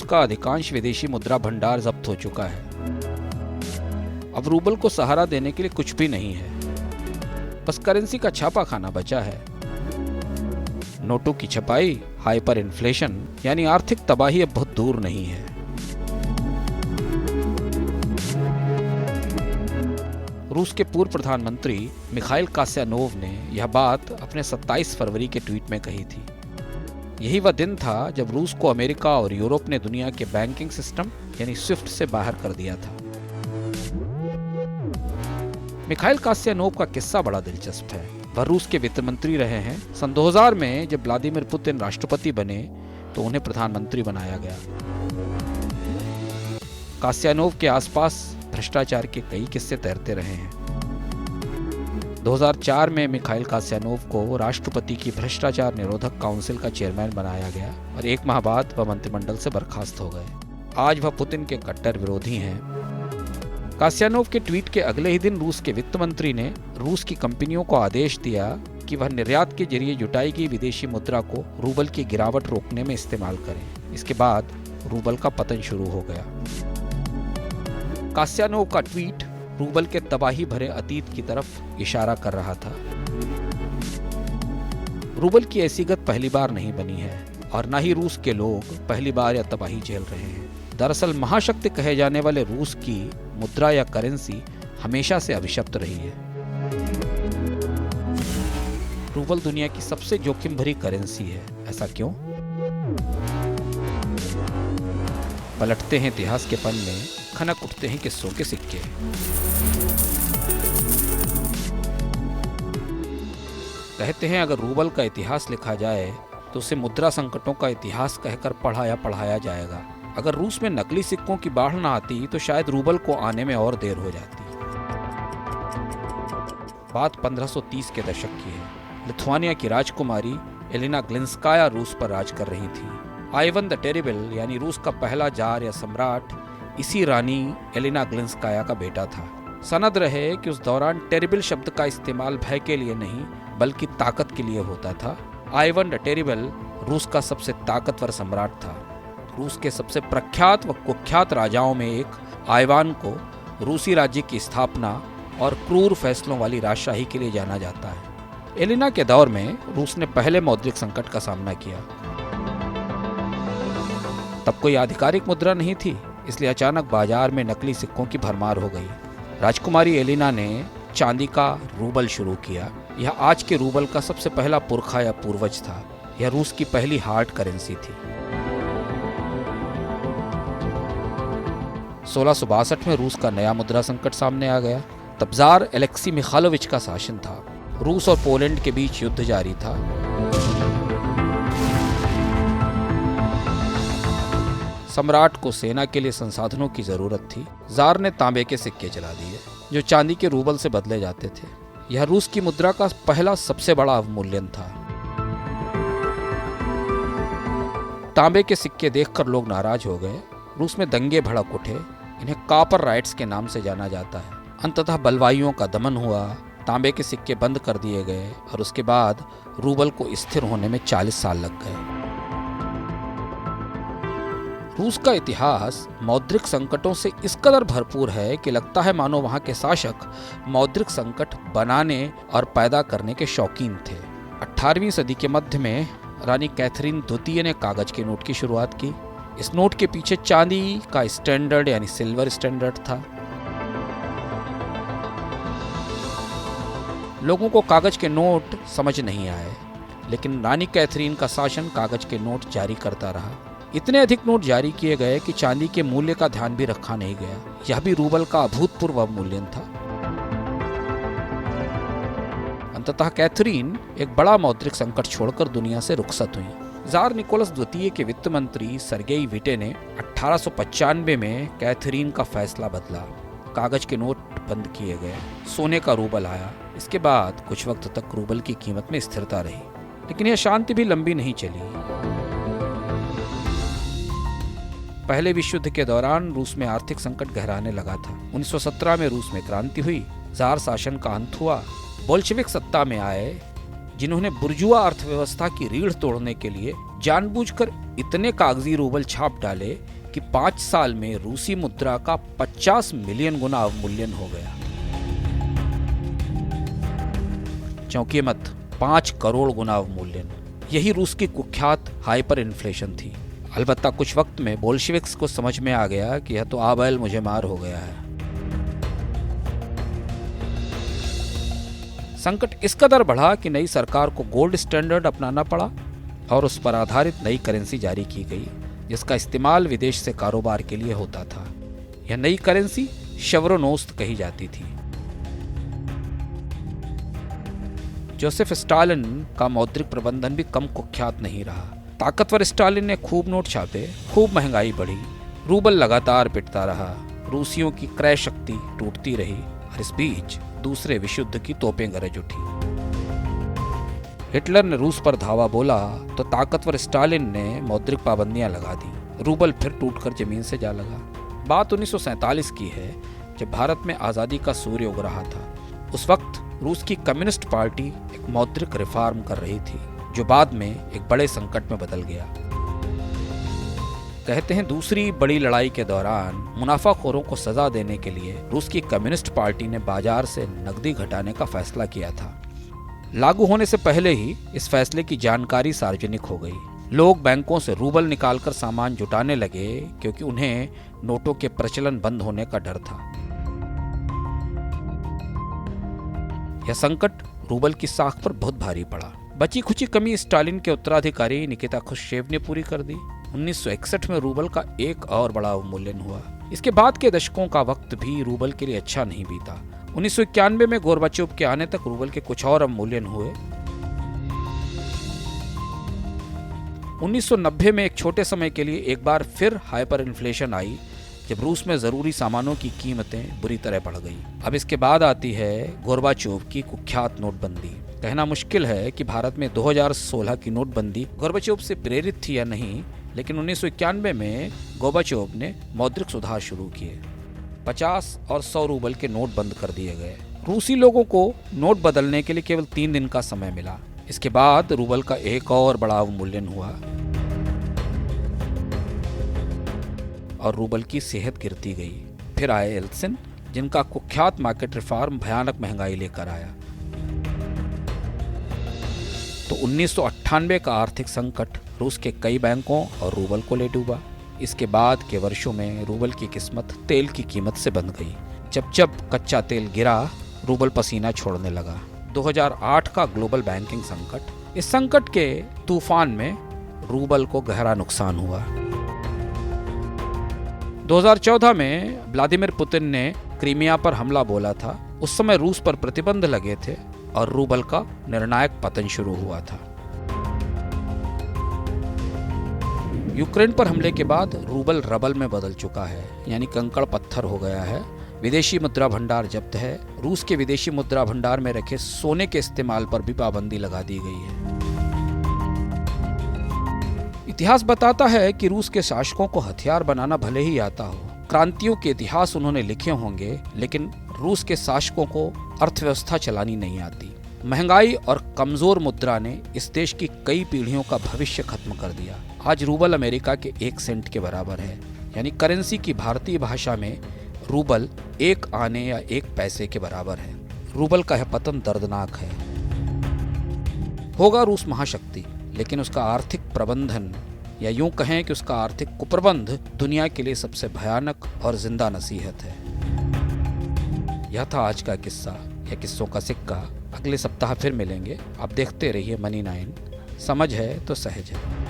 का अधिकांश विदेशी मुद्रा भंडार जब्त हो चुका है। अब रूबल को सहारा देने के लिए कुछ भी नहीं है, बस करेंसी का छापा खाना बचा है। नोटों की छपाई, हाइपर इन्फ्लेशन यानी आर्थिक तबाही अब बहुत दूर नहीं है। रूस के पूर्व प्रधानमंत्री मिखाइल कास्यानोव ने यह बात अपने 27 फरवरी के ट्वीट में कही थी। यही वह दिन था जब रूस को अमेरिका और यूरोप ने दुनिया के बैंकिंग सिस्टम यानी स्विफ्ट से बाहर कर दिया था। मिखाइल कास्यानोव का किस्सा बड़ा दिलचस्प है। वह रूस के वित्त मंत्री रहे हैं। सन 2000 में जब व्लादिमीर पुतिन राष्ट्रपति बने तो उन्हें प्रधानमंत्री बनाया गया। कास्यानोव के आसपास भ्रष्टाचार के कई किस्से तैरते रहे हैं। 2004 में मिखाइल कास्यानोव को राष्ट्रपति की भ्रष्टाचार निरोधक काउंसिल का चेयरमैन बनाया गया और 1 माह बाद वह मंत्रिमंडल से बर्खास्त हो गए। आज वह पुतिन के कट्टर विरोधी हैं। कास्यानोव के ट्वीट के अगले ही दिन रूस के वित्त मंत्री ने रूस की कंपनियों को आदेश दिया कि वह निर्यात के जरिए जुटाई गई विदेशी मुद्रा को रूबल की गिरावट रोकने में इस्तेमाल करें। इसके बाद रूबल का पतन शुरू हो गया। कास्यानोव का ट्वीट रूबल के तबाही भरे अतीत की तरफ इशारा कर रहा था। रूबल की ऐसी गत पहली बार नहीं बनी है और न ही रूस के लोग पहली बार यह तबाही झेल रहे हैं। दरअसल महाशक्ति कहे जाने वाले रूस की मुद्रा या करेंसी हमेशा से अभिशप्त रही है। रूबल दुनिया की सबसे जोखिम भरी करेंसी है। ऐसा क्यों? पलटते हैं इतिहास के पन्ने, खनक उठते हैं किस्सों के सिक्के। कहते हैं अगर रूबल का इतिहास लिखा जाए तो उसे मुद्रा संकटों का इतिहास कहकर पढ़ाया जाएगा। अगर रूस में नकली सिक्कों की बाढ़ न आती तो शायद रूबल को आने में और देर हो जाती। बात 1530 के दशक की है। लिथुआनिया की राजकुमारी एलिना ग्लिंस्काया रूस पर राज कर रही थी। आइवन द टेरिबल यानी रूस का पहला जार या सम्राट इसी रानी एलिना ग्लिंस्काया का बेटा था। सनद रहे कि उस दौरान टेरिबल शब्द का इस्तेमाल भय के लिए नहीं बल्कि ताकत के लिए होता था। आइवन द टेरिबल रूस का सबसे ताकतवर सम्राट था। रूस के सबसे प्रख्यात व कुख्यात राजाओं में एक आइवान को रूसी राज्य की स्थापना और क्रूर फैसलों वाली राजशाही के लिए जाना जाता है। एलिना के दौर में रूस ने पहले मौद्रिक संकट का सामना किया। तब कोई आधिकारिक मुद्रा नहीं थी, इसलिए अचानक बाजार में नकली सिक्कों की भरमार हो गई। राजकुमारी एलिना ने चांदी का रूबल शुरू किया। यह आज के रूबल का सबसे पहला पुरखा या पूर्वज था। यह रूस की पहली हार्ड करेंसी थी। 1662 में रूस का नया मुद्रा संकट सामने आ गया। तब जार एलेक्सी मिखाइलोविच का शासन था। रूस और पोलैंड के बीच युद्ध जारी था। सम्राट को सेना के लिए संसाधनों की जरूरत थी। जार ने तांबे के सिक्के चला दिए जो चांदी के रूबल से बदले जाते थे। यह रूस की मुद्रा का पहला सबसे बड़ा अवमूल्यन था। तांबे के सिक्के देखकर लोग नाराज हो गए। रूस में दंगे भड़क उठे। इन्हें कॉपर राइट्स के नाम से जाना जाता है। अंततः बलवाइयों का दमन हुआ। तांबे के सिक्के बंद कर दिए गए और उसके बाद रूबल को स्थिर होने में 40 साल लग गए। रूस का इतिहास मौद्रिक संकटों से इस कदर भरपूर है कि लगता है मानो वहां के शासक मौद्रिक संकट बनाने और पैदा करने के शौकीन थे। 18वीं सदी के मध्य में रानी कैथरीन द्वितीय ने कागज के नोट की शुरुआत की। इस नोट के पीछे चांदी का स्टैंडर्ड यानी सिल्वर स्टैंडर्ड था। लोगों को कागज के नोट समझ नहीं आए, लेकिन रानी कैथरीन का शासन कागज के नोट जारी करता रहा। इतने अधिक नोट जारी किए गए कि चांदी के मूल्य का ध्यान भी रखा नहीं गया। यह भी रूबल का अभूतपूर्व अवमूल्यन था। अंततः कैथरीन एक बड़ा मौद्रिक संकट छोड़कर दुनिया से रुखसत हुई। जार निकोलस द्वितीय के वित्त मंत्री सर्गेई विटे ने 1895 में कैथरीन का फैसला बदला। कागज के नोट बंद किए गए, सोने का रूबल आया। इसके बाद कुछ वक्त तक रूबल की कीमत में स्थिरता रही, लेकिन यह शांति भी लंबी नहीं चली। पहले विश्व युद्ध के दौरान रूस में आर्थिक संकट गहराने लगा था। 1917 में रूस में क्रांति हुई। जार शासन का अंत हुआ। बोल्शेविक सत्ता में आए, जिन्होंने बुर्जुआ अर्थव्यवस्था की रीढ़ तोड़ने के लिए जानबूझकर इतने कागजी रूबल छाप डाले कि 5 साल में रूसी मुद्रा का 50 मिलियन गुना अवमूल्यन हो गया। चौंकिए मत, 5 करोड़ गुना अवमूल्यन। यही रूस की कुख्यात हाइपर इन्फ्लेशन थी। अलबत्ता कुछ वक्त में बोल्शेविक्स को समझ में आ गया कि यह तो आबैल मुझे मार हो गया है। संकट इस कदर बढ़ा कि नई सरकार को गोल्ड स्टैंडर्ड अपनाना पड़ा और उस पर आधारित नई करेंसी जारी की गई, जिसका इस्तेमाल विदेश से कारोबार के लिए होता था। यह नई करेंसी शेवरोनोस्त कही जाती थी। जोसेफ स्टालिन का मौद्रिक प्रबंधन भी कम कुख्यात नहीं रहा। ताकतवर स्टालिन ने खूब नोट छापे, खूब महंगाई बढ़ी, रूबल लगातार पिटता रहा, रूसियों की क्रय शक्ति टूटती रही और इस बीच दूसरे विश्व युद्ध की तोपें गरज उठी। हिटलर ने रूस पर धावा बोला तो ताकतवर स्टालिन ने मौद्रिक पाबंदियां लगा दी। रूबल फिर टूटकर जमीन से जा लगा। बात 1947 की है, जब भारत में आज़ादी का सूर्य उग रहा था। उस वक्त रूस की कम्युनिस्ट पार्टी एक मौद्रिक रिफॉर्म कर रही थी, जो बाद में एक बड़े संकट में बदल गया। कहते हैं दूसरी बड़ी लड़ाई के दौरान मुनाफाखोरों को सजा देने के लिए रूस की कम्युनिस्ट पार्टी ने बाजार से नकदी घटाने का फैसला किया था। लागू होने से पहले ही इस फैसले की जानकारी सार्वजनिक हो गई। लोग बैंकों से रूबल निकालकर सामान जुटाने लगे, क्योंकि उन्हें नोटों के प्रचलन बंद होने का डर था। यह संकट रूबल की साख पर बहुत भारी पड़ा। बची खुची कमी स्टालिन के उत्तराधिकारी निकिता खुश्चेव ने पूरी कर दी। 1961 में रूबल का एक और बड़ा अवमूल्यन हुआ। इसके बाद के दशकों का वक्त भी रूबल के लिए अच्छा नहीं बीता। 1991 में गोर्बाचोव के आने तक रूबल के कुछ और अवमूल्यन हुए। 1990 में एक छोटे समय के लिए एक बार फिर हाइपर इन्फ्लेशन आई, जब रूस में जरूरी सामानों की कीमतें बुरी तरह बढ़ गई। अब इसके बाद आती है गोर्बाचोव की कुख्यात नोटबंदी। कहना मुश्किल है कि भारत में 2016 की नोटबंदी गोर्बाचोव से प्रेरित थी या नहीं, लेकिन 1991 में गोर्बाचोव ने मौद्रिक सुधार शुरू किए। 50 और 100 रूबल के नोट बंद कर दिए गए। रूसी लोगों को नोट बदलने के लिए केवल 3 दिन का समय मिला। इसके बाद रूबल का एक और बड़ा अवमूल्यन हुआ और रूबल की सेहत गिरती गई। फिर आए येल्त्सिन, जिनका कुख्यात मार्केट रिफॉर्म भयानक महंगाई लेकर आया। तो 1998 का आर्थिक संकट रूस के कई बैंकों और रूबल को ले डूबा। इसके बाद के वर्षों में रूबल की किस्मत तेल की कीमत से बंध गई। जब जब कच्चा तेल गिरा, रूबल पसीना छोड़ने लगा। 2008 का ग्लोबल बैंकिंग संकट, इस संकट के तूफान में रूबल को गहरा नुकसान हुआ। 2014 में व्लादिमीर पुतिन ने क्रीमिया पर हमला बोला था। उस समय रूस पर प्रतिबंध लगे थे और रूबल का निर्णायक पतन शुरू हुआ था। यूक्रेन पर हमले के बाद रूबल रबल में बदल चुका है, यानी कंकड़ पत्थर हो गया है। विदेशी मुद्रा भंडार जब्त है। रूस के विदेशी मुद्रा भंडार में रखे सोने के इस्तेमाल पर भी पाबंदी लगा दी गई है। इतिहास बताता है कि रूस के शासकों को हथियार बनाना भले ही आता हो, क्रांतियों के इतिहास उन्होंने लिखे होंगे, लेकिन रूस के शासकों को अर्थव्यवस्था चलानी नहीं आती। महंगाई और कमजोर मुद्रा ने इस देश की कई पीढ़ियों का भविष्य खत्म कर दिया। आज रूबल अमेरिका के 1 सेंट के बराबर है, यानी करेंसी की भारतीय भाषा में रूबल 1 आने या 1 पैसे के बराबर है। रूबल का यह पतन दर्दनाक है। होगा रूस महाशक्ति, लेकिन उसका आर्थिक प्रबंधन, या यूं कहें कि उसका आर्थिक कुप्रबंध दुनिया के लिए सबसे भयानक और जिंदा नसीहत है। यह था आज का किस्सा या किस्सों का सिक्का। अगले सप्ताह फिर मिलेंगे। आप देखते रहिए मनी 9। समझ है तो सहज है।